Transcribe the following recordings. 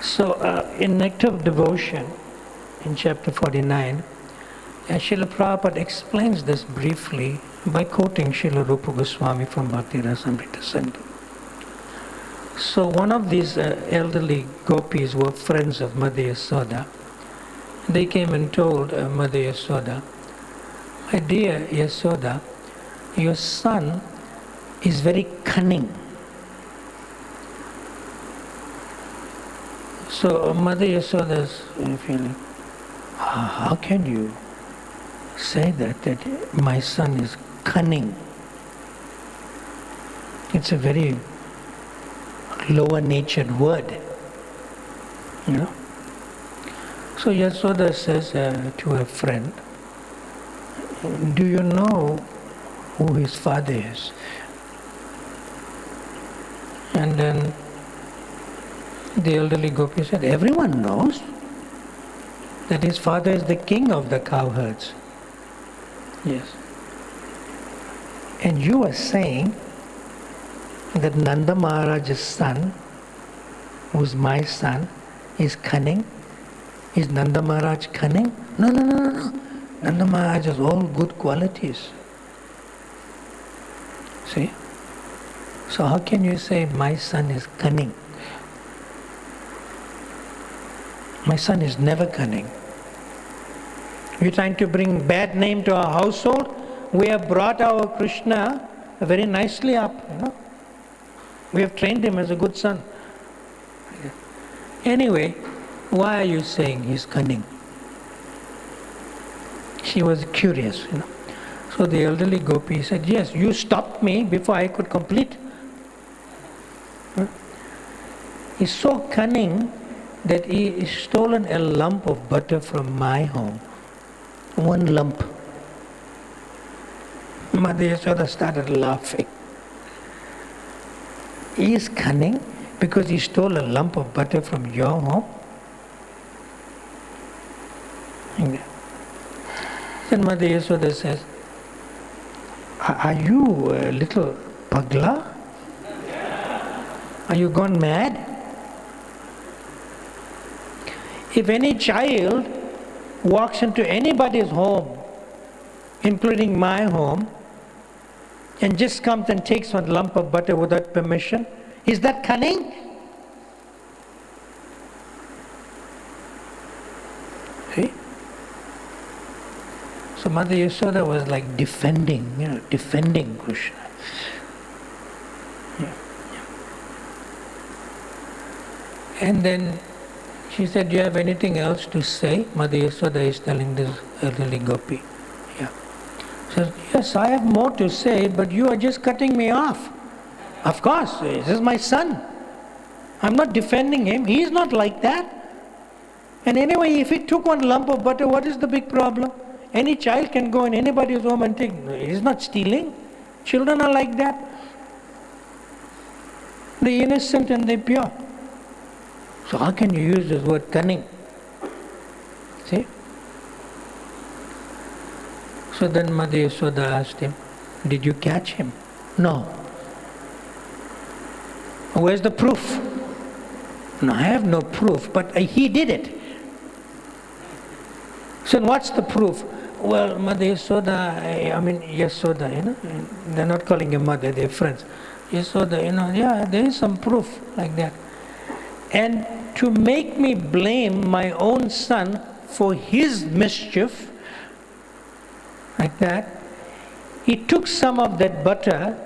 So, in Nectar of Devotion, in chapter 49, Srila Prabhupada explains this briefly by quoting Srila Rupa Goswami from Bhakti Rasamrita Sindhu. So, one of these elderly gopis were friends of Mother Yasoda. They came and told Mother Yasoda, "My dear Yasoda, your son is very cunning." So Mother Yasoda's feeling, how can you say that my son is cunning? It's a very lower natured word, you know. So Yasoda says to her friend, "Do you know who his father is?" And then the elderly gopi said, "Everyone knows that his father is the king of the cowherds." Yes. And you are saying that Nanda Maharaj's son, who's my son, is cunning? Is Nanda Maharaj cunning? No. Nanda Maharaj has all good qualities. See? So how can you say my son is cunning? My son is never cunning. You're trying to bring bad name to our household? We have brought our Krishna very nicely up, you know. We have trained him as a good son. Anyway, why are you saying he's cunning? She was curious, you know. So the elderly gopi said, "Yes, you stopped me before I could complete." He's so cunning that he has stolen a lump of butter from my home. One lump. Mother Yasoda started laughing. He is cunning because he stole a lump of butter from your home? Then Mother Yasoda says, "Are you a little pagla? Are you gone mad? If any child walks into anybody's home, including my home, and just comes and takes one lump of butter without permission, is that cunning?" See? So Mother Yasoda was like defending Krishna. Yeah. And then she said, "Do you have anything else to say?" Mother Yasoda is telling this elderly gopi. Yeah. She says, "Yes, I have more to say, but you are just cutting me off. Of course, this is my son. I'm not defending him. He is not like that. And anyway, if he took one lump of butter, what is the big problem? Any child can go in anybody's home and take. He's not stealing. Children are like that. They're innocent and they're pure. So how can you use this word cunning?" See? So then Mother Yasoda asked him, "Did you catch him?" "No." "Where's the proof?" "No, I have no proof, but he did it." So what's the proof? "Well, Mother Yasoda, Yasoda, they're not calling him mother, they're friends. Yasoda, yeah, there is some proof like that. And to make me blame my own son for his mischief, like that, he took some of that butter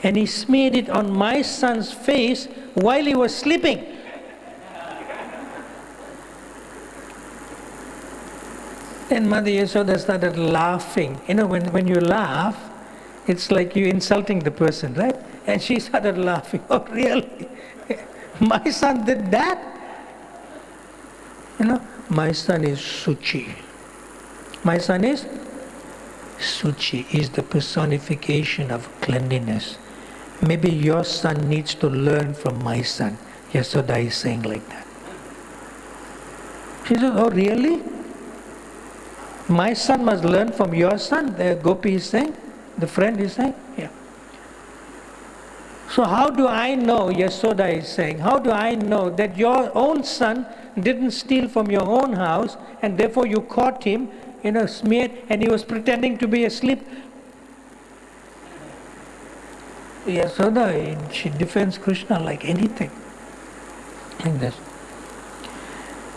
and he smeared it on my son's face while he was sleeping." Then Mother Yasoda started laughing. When you laugh, it's like you're insulting the person, right? And she started laughing. "Oh, really? My son did that?" My son is Suchi. My son is Suchi, is the personification of cleanliness. Maybe your son needs to learn from my son. Yasoda is saying like that. She said, "Oh, really? My son must learn from your son," the gopi is saying, the friend is saying. Yeah. So how do I know, Yasoda is saying, how do I know that your own son didn't steal from your own house and therefore you caught him, smeared, and he was pretending to be asleep? Yasoda, she defends Krishna like anything. Like this.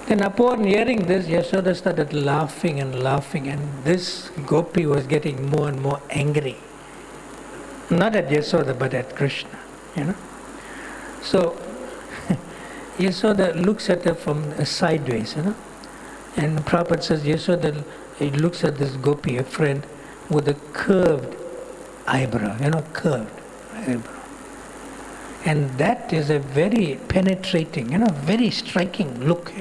Then upon hearing this, Yasoda started laughing and laughing, and this gopi was getting more and more angry. Not at Yasoda, but at Krishna, So, Yasoda looks at her from sideways, And Prabhupada says, Yasoda, he looks at this gopi, a friend, with a curved eyebrow, curved eyebrow. And that is a very penetrating, very striking look,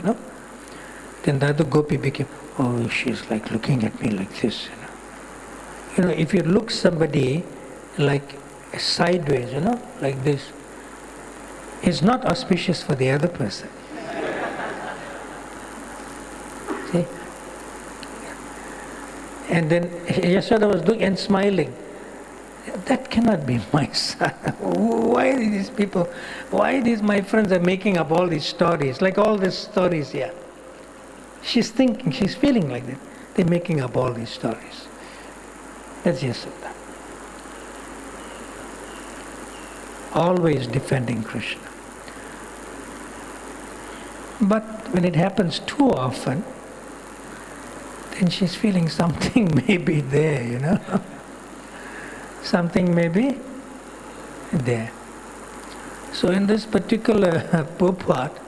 Then the other gopi became, oh, she's like looking at me like this, If you look somebody like sideways, like this, it's not auspicious for the other person. See? And then Yashoda was looking and smiling. That cannot be my son. Why these people, why these my friends are making up all these stories, like all these stories here. She's thinking, she's feeling like that. They're making up all these stories. That's Yashoda. Always defending Krishna. But when it happens too often, then she's feeling something may be there, Something may be there. So in this particular purport,